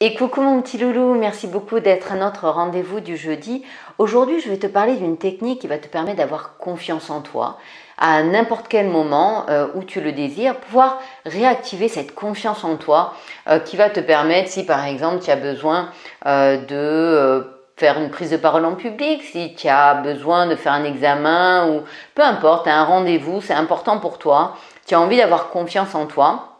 Et coucou mon petit loulou, merci beaucoup d'être à notre rendez-vous du jeudi. Aujourd'hui, je vais te parler d'une technique qui va te permettre d'avoir confiance en toi à n'importe quel moment où tu le désires, pouvoir réactiver cette confiance en toi qui va te permettre, si par exemple tu as besoin de faire une prise de parole en public, si tu as besoin de faire un examen ou peu importe, tu as un rendez-vous, c'est important pour toi, tu as envie d'avoir confiance en toi.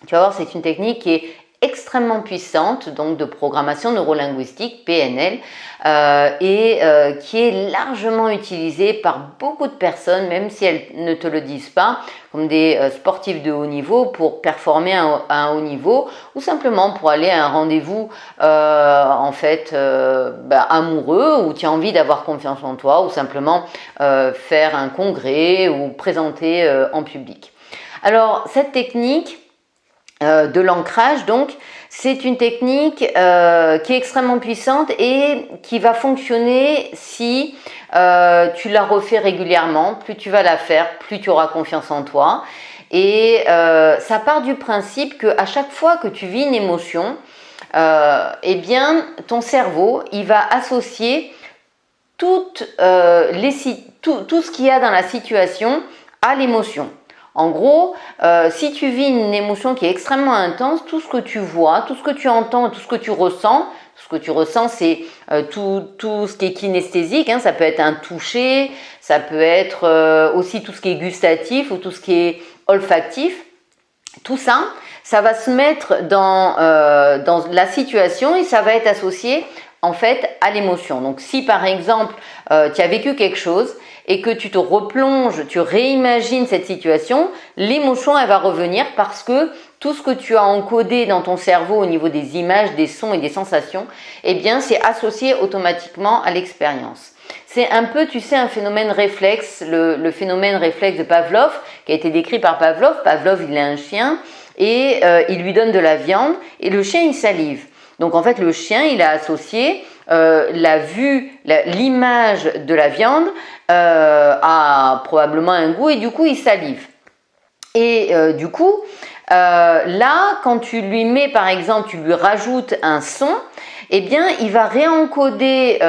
Tu vas voir, c'est une technique qui est extrêmement puissante, donc de programmation neurolinguistique, PNL, qui est largement utilisée par beaucoup de personnes, même si elles ne te le disent pas, comme des sportifs de haut niveau pour performer à un haut niveau, ou simplement pour aller à un rendez-vous amoureux, où tu as envie d'avoir confiance en toi, ou simplement faire un congrès ou présenter en public. Alors, cette technique de l'ancrage, donc, c'est une technique qui est extrêmement puissante et qui va fonctionner si tu la refais régulièrement. Plus tu vas la faire, plus tu auras confiance en toi. Et ça part du principe qu'à chaque fois que tu vis une émotion, eh bien, ton cerveau, il va associer tout ce qu'il y a dans la situation à l'émotion. En gros, si tu vis une émotion qui est extrêmement intense, tout ce que tu vois, tout ce que tu entends, tout ce que tu ressens, c'est tout ce qui est kinesthésique, hein, ça peut être un toucher, ça peut être aussi tout ce qui est gustatif ou tout ce qui est olfactif. Tout ça, ça va se mettre dans la situation et ça va être associé en fait à l'émotion. Donc si par exemple tu as vécu quelque chose et que tu te replonges, tu réimagines cette situation, l'émotion elle va revenir parce que tout ce que tu as encodé dans ton cerveau au niveau des images, des sons et des sensations, eh bien c'est associé automatiquement à l'expérience. C'est un peu, tu sais, un phénomène réflexe, le phénomène réflexe de Pavlov, qui a été décrit par Pavlov. Pavlov, il a un chien et il lui donne de la viande et le chien, il salive. Donc en fait, le chien, il a associé l'image de la viande à probablement un goût et du coup, il salive. Et du coup, là, quand tu lui mets, par exemple, tu lui rajoutes un son, eh bien, il va réencoder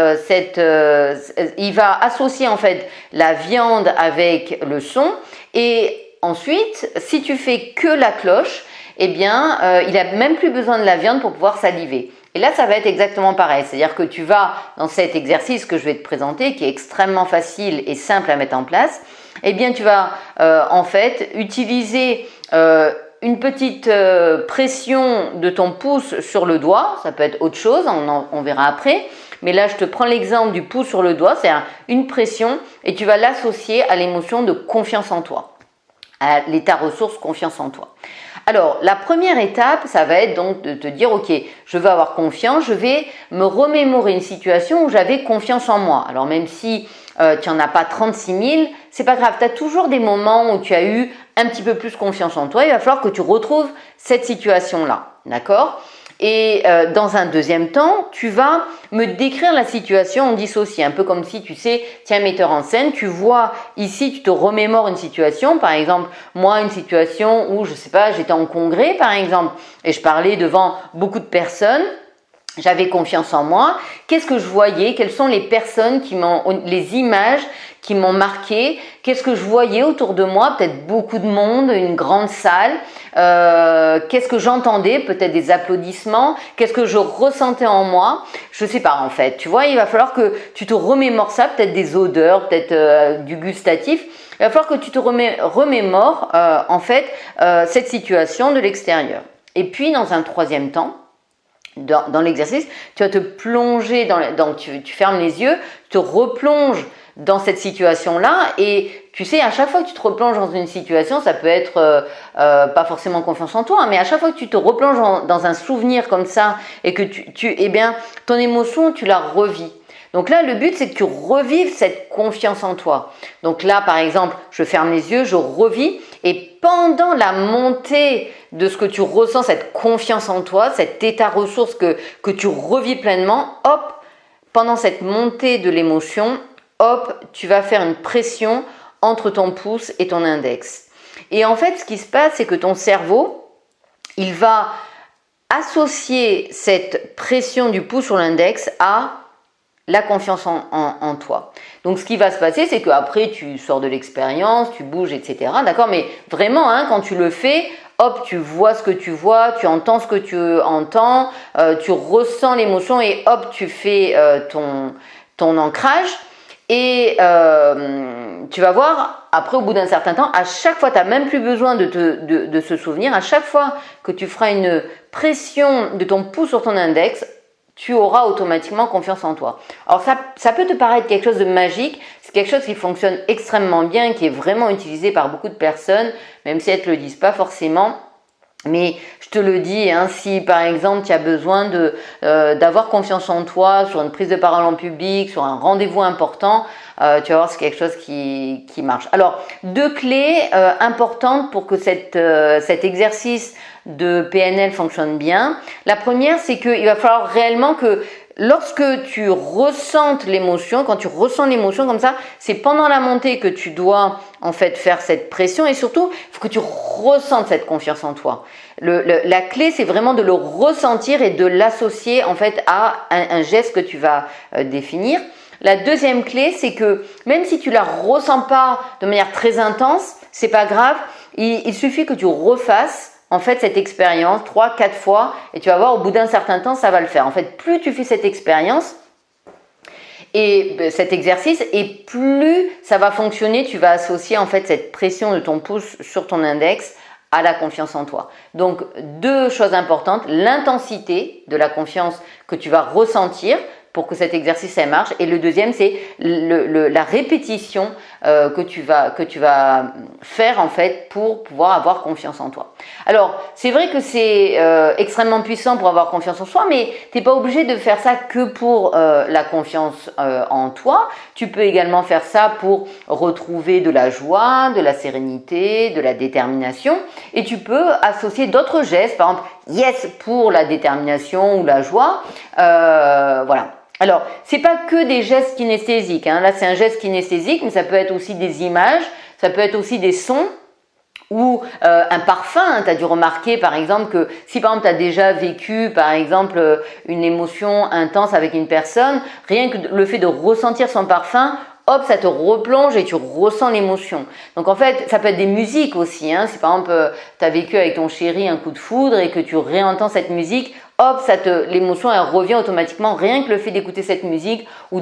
il va associer en fait la viande avec le son et ensuite, si tu fais que la cloche, eh bien, il n'a même plus besoin de la viande pour pouvoir saliver. Et là, ça va être exactement pareil, c'est-à-dire que tu vas, dans cet exercice que je vais te présenter, qui est extrêmement facile et simple à mettre en place, eh bien, tu vas en fait utiliser une petite pression de ton pouce sur le doigt, ça peut être autre chose, on verra après, mais là je te prends l'exemple du pouce sur le doigt, c'est une pression et tu vas l'associer à l'émotion de confiance en toi, à l'état ressource confiance en toi. Alors la première étape, ça va être donc de te dire ok, je veux avoir confiance, je vais me remémorer une situation où j'avais confiance en moi. Alors même si tu n'en as pas 36 000, c'est pas grave, tu as toujours des moments où tu as eu un petit peu plus confiance en toi, il va falloir que tu retrouves cette situation-là, d'accord ? Et dans un deuxième temps, tu vas me décrire la situation en dissocié, un peu comme si tu sais, tu es un metteur en scène, tu vois ici, tu te remémores une situation, par exemple, moi une situation où, je sais pas, j'étais en congrès par exemple, et je parlais devant beaucoup de personnes, j'avais confiance en moi. Qu'est-ce que je voyais? Quelles sont les personnes les images qui m'ont marqué? Qu'est-ce que je voyais autour de moi? Peut-être beaucoup de monde, une grande salle. Qu'est-ce que j'entendais? Peut-être des applaudissements. Qu'est-ce que je ressentais en moi? Je sais pas en fait. Tu vois, il va falloir que tu te remémores ça, peut-être des odeurs, peut-être du gustatif. Il va falloir que tu te remémores en fait cette situation de l'extérieur. Et puis dans un troisième temps, dans l'exercice, tu vas te plonger tu fermes les yeux, tu te replonges dans cette situation-là et tu sais, à chaque fois que tu te replonges dans une situation, ça peut être pas forcément confiance en toi, mais à chaque fois que tu te replonges dans un souvenir comme ça et que eh bien, ton émotion, tu la revis. Donc là, le but, c'est que tu revives cette confiance en toi. Donc là, par exemple, je ferme les yeux, je revis et pendant la montée de ce que tu ressens, cette confiance en toi, cet état ressource que tu revis pleinement, hop, pendant cette montée de l'émotion, hop, tu vas faire une pression entre ton pouce et ton index. Et en fait, ce qui se passe, c'est que ton cerveau, il va associer cette pression du pouce sur l'index à la confiance en toi. Donc, ce qui va se passer, c'est qu'après, tu sors de l'expérience, tu bouges, etc. D'accord? Mais vraiment, hein, quand tu le fais, hop, tu vois ce que tu vois, tu entends ce que tu entends, tu ressens l'émotion et hop, tu fais ton ancrage. Et tu vas voir, après, au bout d'un certain temps, à chaque fois, tu n'as même plus besoin de se souvenir, à chaque fois que tu feras une pression de ton pouce sur ton index, tu auras automatiquement confiance en toi. Alors ça peut te paraître quelque chose de magique, c'est quelque chose qui fonctionne extrêmement bien, qui est vraiment utilisé par beaucoup de personnes, même si elles ne te le disent pas forcément. Mais je te le dis, hein, si par exemple tu as besoin d'avoir confiance en toi sur une prise de parole en public, sur un rendez-vous important, tu vas voir, c'est quelque chose qui marche. Alors, 2 clés importantes pour que cet exercice de PNL fonctionne bien. La première, c'est qu'il va falloir réellement que lorsque tu ressentes l'émotion, quand tu ressens l'émotion comme ça, c'est pendant la montée que tu dois en fait faire cette pression et surtout, il faut que tu ressentes cette confiance en toi. La clé, c'est vraiment de le ressentir et de l'associer en fait à un geste que tu vas définir. La deuxième clé, c'est que même si tu la ressens pas de manière très intense, c'est pas grave, il suffit que tu refasses en fait cette expérience 3-4 fois et tu vas voir au bout d'un certain temps ça va le faire. En fait, plus tu fais cette expérience et cet exercice et plus ça va fonctionner, tu vas associer en fait cette pression de ton pouce sur ton index à la confiance en toi. Donc 2 choses importantes, l'intensité de la confiance que tu vas ressentir pour que cet exercice marche. Et le deuxième, c'est la répétition que tu vas faire en fait pour pouvoir avoir confiance en toi. Alors, c'est vrai que c'est extrêmement puissant pour avoir confiance en soi, mais tu n'es pas obligé de faire ça que pour la confiance en toi. Tu peux également faire ça pour retrouver de la joie, de la sérénité, de la détermination. Et tu peux associer d'autres gestes, par exemple, yes pour la détermination ou la joie. Voilà. Alors, c'est pas que des gestes kinesthésiques, hein. Là, c'est un geste kinesthésique, mais ça peut être aussi des images, ça peut être aussi des sons ou un parfum. Hein. Tu as dû remarquer, par exemple, que si par exemple tu as déjà vécu, par exemple, une émotion intense avec une personne, rien que le fait de ressentir son parfum, hop, ça te replonge et tu ressens l'émotion. Donc en fait, ça peut être des musiques aussi. Hein. Si par exemple, tu as vécu avec ton chéri un coup de foudre et que tu réentends cette musique, hop, l'émotion elle revient automatiquement, rien que le fait d'écouter cette musique ou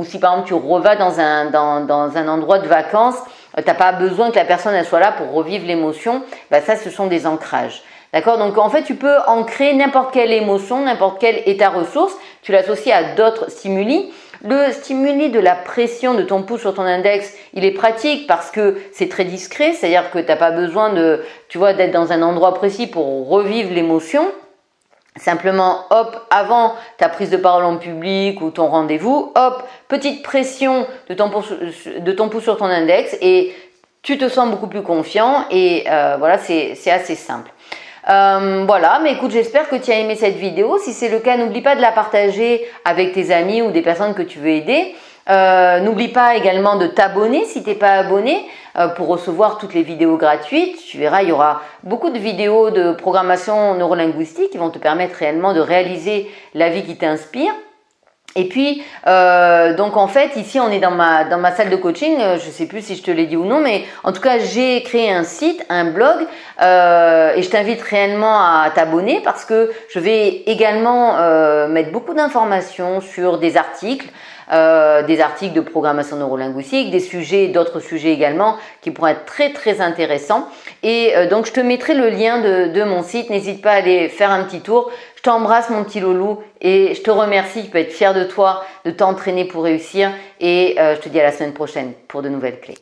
si par exemple tu revas dans un endroit de vacances, tu n'as pas besoin que la personne elle soit là pour revivre l'émotion, bah ça ce sont des ancrages. D'accord? Donc en fait tu peux ancrer n'importe quelle émotion, n'importe quel état ressource, tu l'associes à d'autres stimuli. Le stimuli de la pression de ton pouce sur ton index, il est pratique parce que c'est très discret, c'est-à-dire que tu n'as pas besoin d'être dans un endroit précis pour revivre l'émotion. Simplement, hop, avant ta prise de parole en public ou ton rendez-vous, hop, petite pression de ton pouce sur ton index et tu te sens beaucoup plus confiant et voilà, c'est assez simple. Voilà, mais écoute, j'espère que tu as aimé cette vidéo. Si c'est le cas, n'oublie pas de la partager avec tes amis ou des personnes que tu veux aider. N'oublie pas également de t'abonner si tu n'es pas abonné pour recevoir toutes les vidéos gratuites. Tu verras, il y aura beaucoup de vidéos de programmation neurolinguistique qui vont te permettre réellement de réaliser la vie qui t'inspire. Et puis, donc en fait, ici on est dans ma salle de coaching, je ne sais plus si je te l'ai dit ou non, mais en tout cas j'ai créé un site, un blog, et je t'invite réellement à t'abonner parce que je vais également mettre beaucoup d'informations sur des articles de programmation neurolinguistique, d'autres sujets également qui pourraient être très très intéressants. Et donc je te mettrai le lien de mon site, n'hésite pas à aller faire un petit tour. Je t'embrasse mon petit loulou et je te remercie, tu peux être fier de toi, de t'entraîner pour réussir et je te dis à la semaine prochaine pour de nouvelles clés.